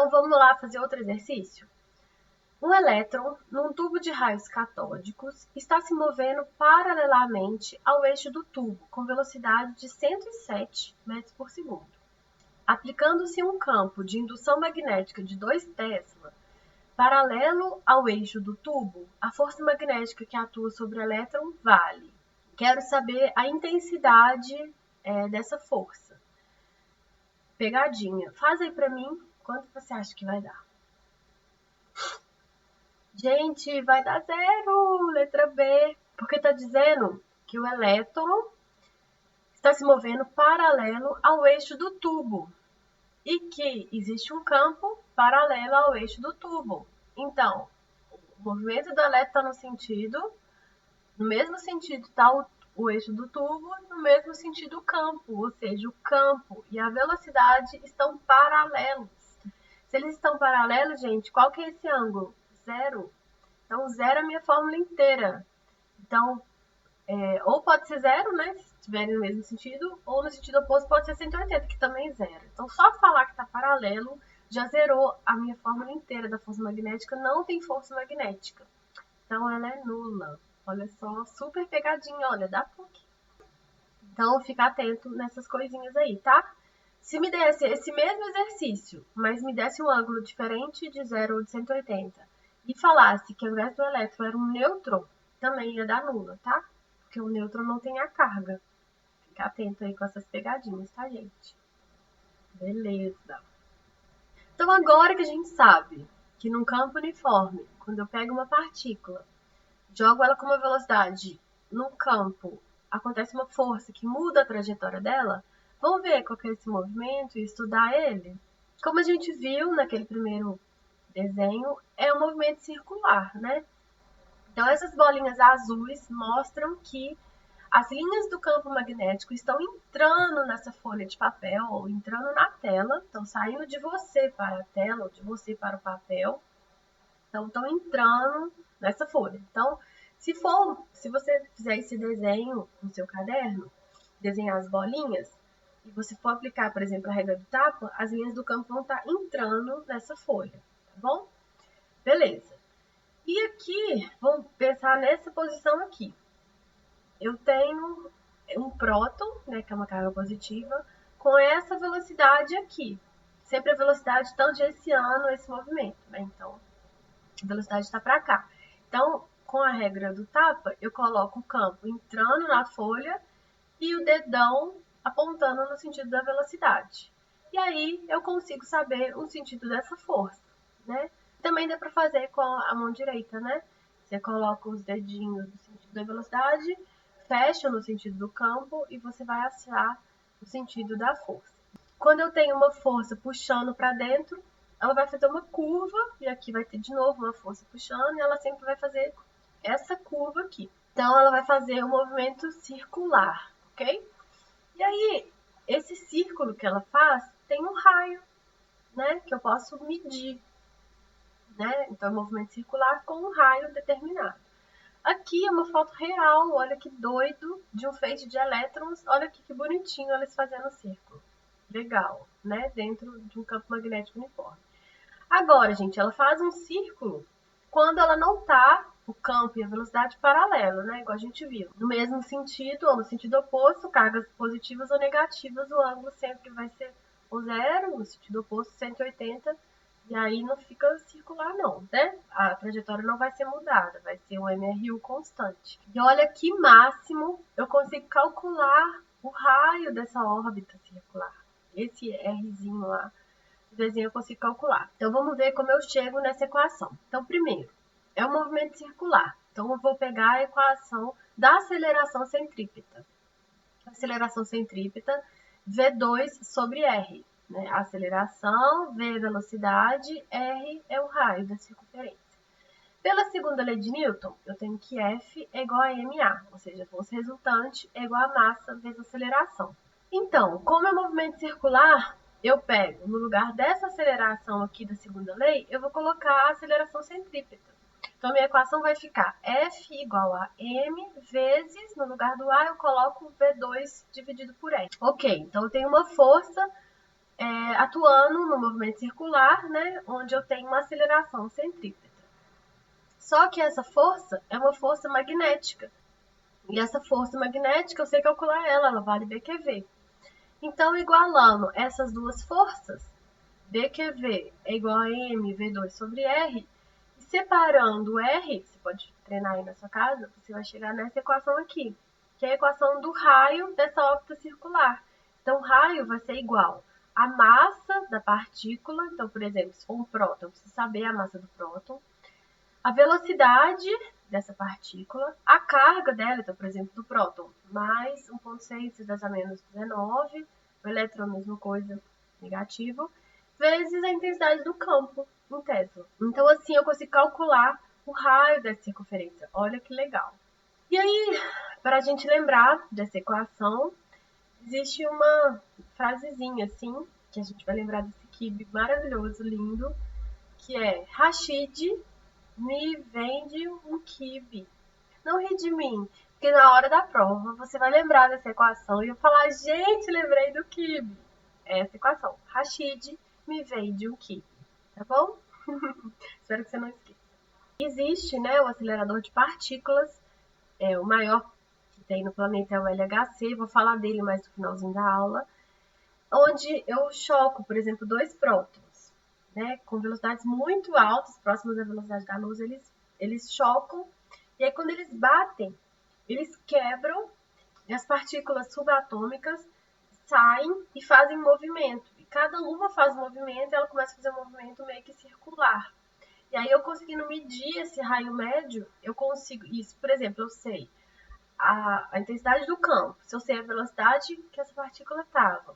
Então, vamos lá fazer outro exercício? Um elétron, num tubo de raios catódicos, está se movendo paralelamente ao eixo do tubo, com velocidade de 107 metros por segundo. Aplicando-se um campo de indução magnética de 2 Tesla, paralelo ao eixo do tubo, a força magnética que atua sobre o elétron vale. Quero saber a intensidade dessa força. Pegadinha. Faz aí pra mim, quanto você acha que vai dar? Gente, vai dar 0, letra B, porque está dizendo que o elétron está se movendo paralelo ao eixo do tubo e que existe um campo paralelo ao eixo do tubo. Então, o movimento do elétron está no mesmo sentido está o eixo do tubo, no mesmo sentido o campo, ou seja, o campo e a velocidade estão paralelos. Se eles estão paralelos, gente, qual que é esse ângulo? 0. Então, 0 é a minha fórmula inteira. Então, ou pode ser 0, né? Se estiverem no mesmo sentido, ou no sentido oposto pode ser 180, que também é 0. Então, só falar que está paralelo já zerou a minha fórmula inteira da força magnética. Não tem força magnética. Então, ela é nula. Olha só, super pegadinha, olha, da PUC. Então, fica atento nessas coisinhas aí, tá? Se me desse esse mesmo exercício, mas me desse um ângulo diferente de 0 ou de 180, e falasse que ao invés do elétron era um nêutron, também ia dar nula, tá? Porque o nêutron não tem a carga. Fica atento aí com essas pegadinhas, tá, gente? Beleza. Então, agora que a gente sabe que num campo uniforme, quando eu pego uma partícula, jogo ela com uma velocidade num campo, acontece uma força que muda a trajetória dela, vamos ver qual que é esse movimento e estudar ele? Como a gente viu naquele primeiro desenho, é um movimento circular, né? Então, essas bolinhas azuis mostram que as linhas do campo magnético estão entrando nessa folha de papel, ou entrando na tela, estão saindo de você para a tela, ou de você para o papel. Então, estão entrando nessa folha. Então, se você fizer esse desenho no seu caderno, desenhar as bolinhas, e você for aplicar, por exemplo, a regra do tapa, as linhas do campo vão estar entrando nessa folha, tá bom? Beleza. E aqui, vamos pensar nessa posição aqui. Eu tenho um próton, né, que é uma carga positiva, com essa velocidade aqui. Sempre a velocidade tangenciando esse movimento, né? Então, a velocidade está para cá. Então, com a regra do tapa, eu coloco o campo entrando na folha e o dedão apontando no sentido da velocidade. E aí eu consigo saber o sentido dessa força, né? Também dá para fazer com a mão direita, né? Você coloca os dedinhos no sentido da velocidade, fecha no sentido do campo e você vai achar o sentido da força. Quando eu tenho uma força puxando para dentro, ela vai fazer uma curva, e aqui vai ter de novo uma força puxando, e ela sempre vai fazer essa curva aqui. Então, ela vai fazer um movimento circular, ok? E aí, esse círculo que ela faz tem um raio, né? Que eu posso medir, né? Então, é um movimento circular com um raio determinado. Aqui é uma foto real, olha que doido, de um feixe de elétrons. Olha aqui que bonitinho eles fazendo círculo. Legal, né? Dentro de um campo magnético uniforme. Agora, gente, ela faz um círculo quando ela não está o campo e a velocidade paralelo, né? Igual a gente viu. No mesmo sentido ou no sentido oposto, cargas positivas ou negativas, o ângulo sempre vai ser o 0, no sentido oposto 180, e aí não fica circular não, né? A trajetória não vai ser mudada, vai ser um MRU constante. E olha que máximo eu consigo calcular o raio dessa órbita circular. Esse Rzinho lá, o desenho eu consigo calcular. Então, vamos ver como eu chego nessa equação. Então, primeiro, é um movimento circular. Então, eu vou pegar a equação da aceleração centrípeta. Aceleração centrípeta, V2 sobre R. Né? Aceleração, V é velocidade, R é o raio da circunferência. Pela segunda lei de Newton, eu tenho que F é igual a ma, ou seja, a força resultante é igual a massa vezes aceleração. Então, como é um movimento circular, eu pego, no lugar dessa aceleração aqui da segunda lei, eu vou colocar a aceleração centrípeta. Então, minha equação vai ficar F igual a m vezes, no lugar do A, eu coloco V2 dividido por R. Ok, então eu tenho uma força atuando no movimento circular, né, onde eu tenho uma aceleração centrípeta. Só que essa força é uma força magnética. E essa força magnética, eu sei calcular ela vale BQV. Então, igualando essas duas forças, BQV é igual a mv2 sobre R, e separando o R, você pode treinar aí na sua casa, você vai chegar nessa equação aqui, que é a equação do raio dessa órbita circular. Então, o raio vai ser igual à massa da partícula. Então, por exemplo, se for um próton, eu preciso saber a massa do próton, a velocidade dessa partícula, a carga dela, então, por exemplo, do próton, mais 1,6 10 a menos 19, o elétron a mesma coisa, negativo, vezes a intensidade do campo em Tesla. Então, assim, eu consigo calcular o raio dessa circunferência. Olha que legal. E aí, para a gente lembrar dessa equação, existe uma frasezinha, assim, que a gente vai lembrar desse kibe maravilhoso, lindo, que é: Rashid me vende um quibe. Não ri de mim, porque na hora da prova você vai lembrar dessa equação e eu falar: gente, lembrei do quibe. É essa equação. Rashid me vende um quibe. Tá bom? Espero que você não esqueça. Existe, né, o acelerador de partículas, o maior que tem no planeta é o LHC, vou falar dele mais no finalzinho da aula, onde eu choco, por exemplo, dois prótons, né, com velocidades muito altas, próximas à velocidade da luz, eles chocam, e aí quando eles batem, eles quebram, e as partículas subatômicas saem e fazem movimento. E cada uma faz um movimento e ela começa a fazer um movimento meio que circular. E aí eu conseguindo medir esse raio médio, eu consigo, isso, por exemplo, eu sei a intensidade do campo, se eu sei a velocidade que essa partícula estava.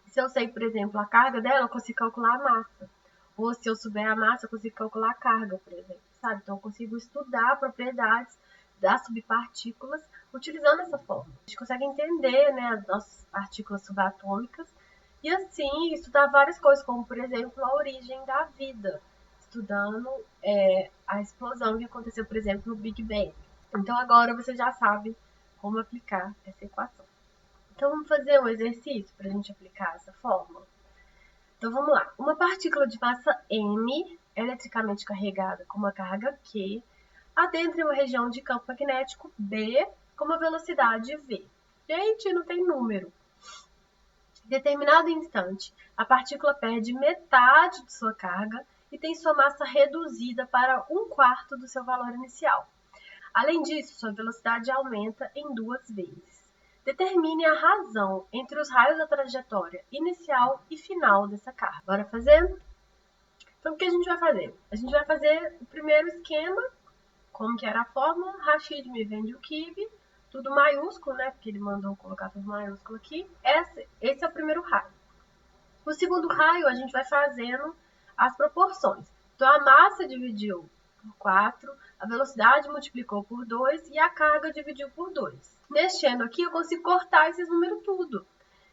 Se eu sei, por exemplo, a carga dela, eu consigo calcular a massa. Ou se eu souber a massa, eu consigo calcular a carga, por exemplo, sabe? Então eu consigo estudar propriedades das subpartículas utilizando essa forma. A gente consegue entender, né, as nossas partículas subatômicas e assim estudar várias coisas, como por exemplo a origem da vida, estudando a explosão que aconteceu, por exemplo, no Big Bang. Então agora você já sabe como aplicar essa equação. Então vamos fazer um exercício para a gente aplicar essa fórmula. Então vamos lá. Uma partícula de massa m, eletricamente carregada com uma carga Q, adentra em uma região de campo magnético B com uma velocidade v. Gente, não tem número. Em determinado instante, a partícula perde metade de sua carga e tem sua massa reduzida para 1/4 do seu valor inicial. Além disso, sua velocidade aumenta em 2 vezes. Determine a razão entre os raios da trajetória inicial e final dessa carga. Bora fazer? Então, o que a gente vai fazer? A gente vai fazer o primeiro esquema, como que era a fórmula. Rashid me vende o quibe, tudo maiúsculo, né? Porque ele mandou colocar tudo maiúsculo aqui. Esse é o primeiro raio. O segundo raio, a gente vai fazendo as proporções. Então, a massa dividiu por 4, a velocidade multiplicou por 2 e a carga dividiu por 2. Mexendo aqui, eu consigo cortar esses números tudo.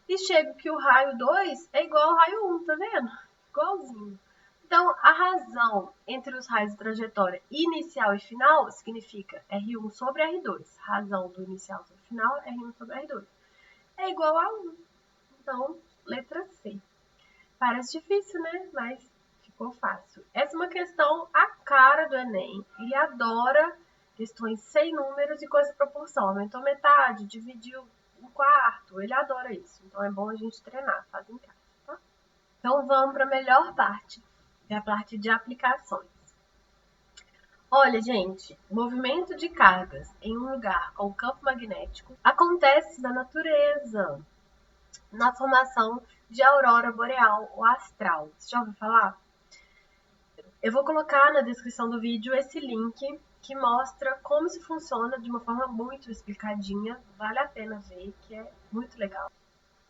E chego que o raio 2 é igual ao raio 1, tá vendo? Igualzinho. Então, a razão entre os raios de trajetória inicial e final significa R1 sobre R2. Razão do inicial sobre o final, R1 sobre R2. É igual a 1. Então, letra C. Parece difícil, né? Mas ficou fácil. Essa é uma questão a cara do Enem. Ele adora questões sem números e coisa de proporção. Aumentou metade, dividiu 1/4. Ele adora isso. Então é bom a gente treinar, faz em casa, tá? Então vamos para a melhor parte, que é a parte de aplicações. Olha, gente, movimento de cargas em um lugar com campo magnético acontece na natureza, na formação de aurora boreal ou astral. Você já ouviu falar? Eu vou colocar na descrição do vídeo esse link que mostra como isso funciona de uma forma muito explicadinha. Vale a pena ver, que é muito legal.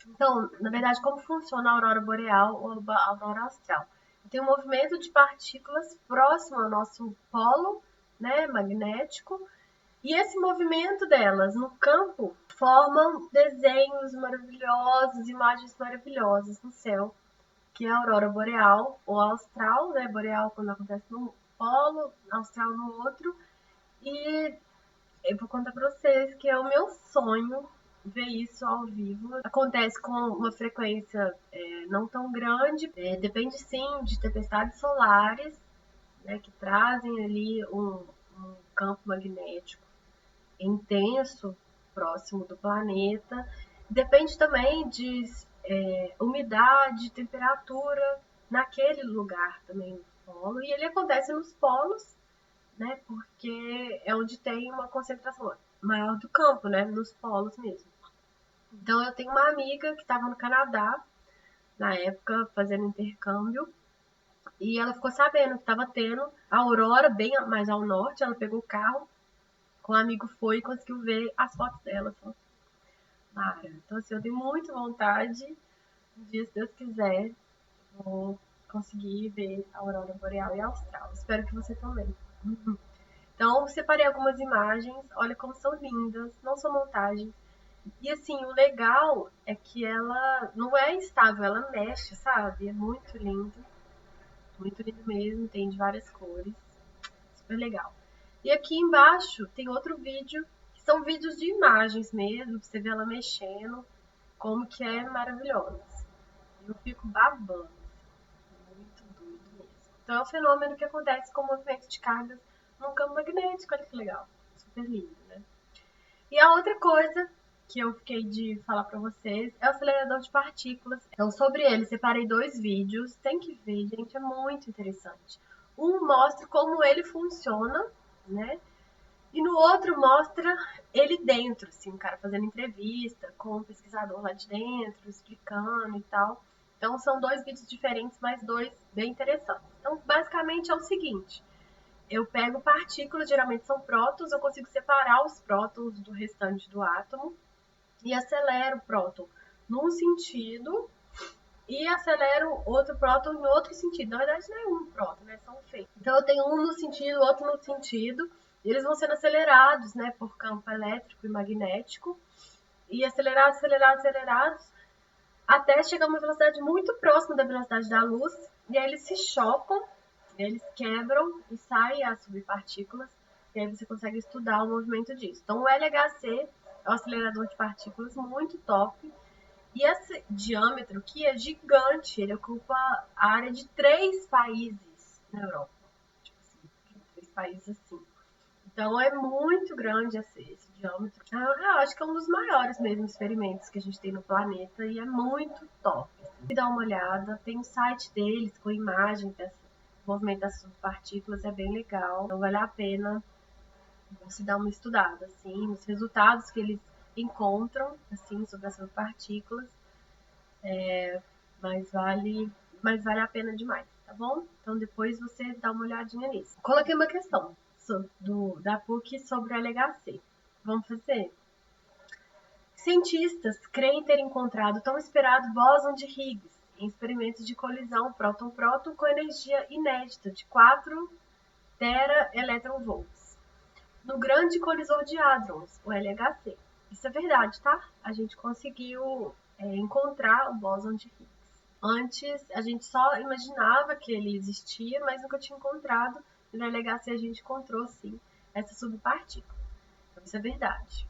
Então, na verdade, como funciona a aurora boreal ou a aurora astral? Tem um movimento de partículas próximo ao nosso polo, né, magnético, e esse movimento delas no campo formam desenhos maravilhosos, imagens maravilhosas no céu, que é a aurora boreal ou austral, né? Boreal quando acontece num polo, austral no outro. E eu vou contar para vocês que é o meu sonho ver isso ao vivo. Acontece com uma frequência não tão grande, depende sim de tempestades solares, né, que trazem ali um campo magnético intenso próximo do planeta. Depende também de umidade, temperatura naquele lugar também no polo. E ele acontece nos polos, né? Porque é onde tem uma concentração maior do campo, né? Nos polos mesmo. Então eu tenho uma amiga que estava no Canadá na época fazendo intercâmbio e ela ficou sabendo que estava tendo a aurora bem mais ao norte. Ela pegou o carro, com um amigo foi e conseguiu ver as fotos dela. Falou, Mara, então assim, eu tenho muita vontade, um dia, se Deus quiser, vou conseguir ver a aurora boreal e austral. Espero que você também. Então, separei algumas imagens, olha como são lindas, não são montagens. E assim, o legal é que ela não é estável, ela mexe, sabe? É muito lindo mesmo, tem de várias cores, super legal. E aqui embaixo tem outro vídeo, que são vídeos de imagens mesmo, pra você ver ela mexendo, como que é maravilhosa. Eu fico babando, muito doido mesmo. Então é um fenômeno que acontece com o movimento de cargas num campo magnético, olha que legal, super lindo, né? E a outra coisa que eu fiquei de falar para vocês é o acelerador de partículas. Então, sobre ele, separei 2 vídeos. Tem que ver, gente, é muito interessante. Um mostra como ele funciona, né? E no outro mostra ele dentro, assim, o cara fazendo entrevista com um pesquisador lá de dentro, explicando e tal. Então, são 2 vídeos diferentes, mas 2 bem interessantes. Então, basicamente é o seguinte: eu pego partículas, geralmente são prótons, eu consigo separar os prótons do restante do átomo e acelero o próton num sentido e acelero outro próton em outro sentido. Na verdade, não é um próton, né? São feitos. Então, eu tenho um no sentido, outro no sentido, e eles vão sendo acelerados, né, por campo elétrico e magnético, e acelerados, acelerados, acelerados, até chegar a uma velocidade muito próxima da velocidade da luz, e aí eles se chocam, eles quebram e saem as subpartículas, e aí você consegue estudar o movimento disso. Então, o LHC é um acelerador de partículas muito top, e esse diâmetro aqui é gigante, ele ocupa a área de 3 países na Europa. Tipo assim, 3 países assim. Então é muito grande esse diâmetro. Eu acho que é um dos maiores mesmo experimentos que a gente tem no planeta e é muito top. Assim. Dá uma olhada, tem o site deles com imagem dessa movimentação de partículas, é bem legal. Então vale a pena você dar uma estudada, assim, os resultados que eles encontram, assim, sobre essas partículas. Mas vale a pena demais, tá bom? Então depois você dá uma olhadinha nisso. Coloquei uma questão da PUC sobre o LHC. Vamos fazer? Cientistas creem ter encontrado o tão esperado bóson de Higgs em experimentos de colisão próton-próton com energia inédita de 4 tera-electronvolts no grande colisor de hadrons, o LHC. Isso é verdade, tá? A gente conseguiu encontrar o bóson de Higgs. Antes, a gente só imaginava que ele existia, mas nunca tinha encontrado. E no LHC a gente encontrou, sim, essa subpartícula. Então, isso é verdade.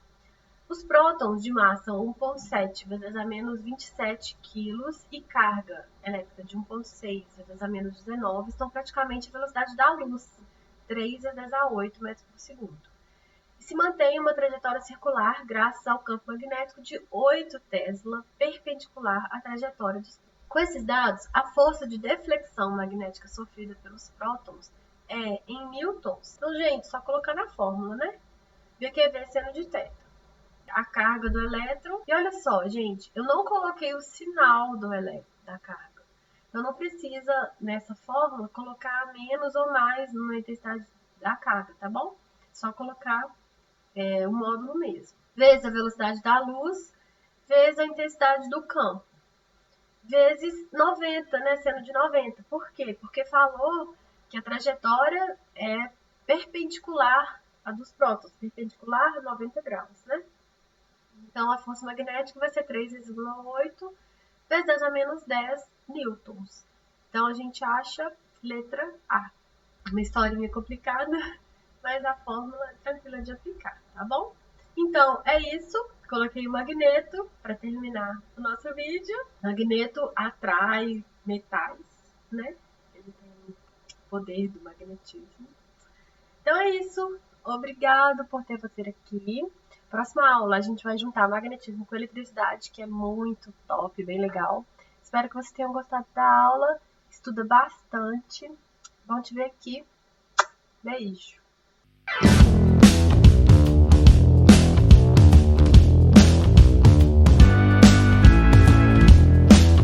Os prótons de massa 1,7 vezes a menos 27 kg e carga elétrica de 1,6 vezes a menos 19 estão praticamente à velocidade da luz, 3 vezes a 8 metros por segundo. E se mantém uma trajetória circular graças ao campo magnético de 8 Tesla perpendicular à trajetória dos. Com esses dados, a força de deflexão magnética sofrida pelos prótons é em newtons. Então, gente, só colocar na fórmula, né? VQV seno de θ. A carga do elétron. E olha só, gente, eu não coloquei o sinal do elétron, da carga. Então, não precisa, nessa fórmula, colocar menos ou mais na intensidade da carga, tá bom? Só colocar o módulo mesmo. Vezes a velocidade da luz, vezes a intensidade do campo. Vezes 90, né? Seno de 90. Por quê? Porque falou que a trajetória é perpendicular à dos prótons, perpendicular a 90 graus, né? Então, a força magnética vai ser 3,8 vezes 10 a menos 10 newtons. Então, a gente acha letra A. Uma historinha complicada, mas a fórmula é tranquila de aplicar, tá bom? Então, é isso. Coloquei o magneto para terminar o nosso vídeo. O magneto atrai metais, né? Ele tem o poder do magnetismo. Então é isso. Obrigado por ter você aqui. Próxima aula a gente vai juntar magnetismo com eletricidade, que é muito top, bem legal. Espero que vocês tenham gostado da aula. Estuda bastante. Vamos te ver aqui. Beijo.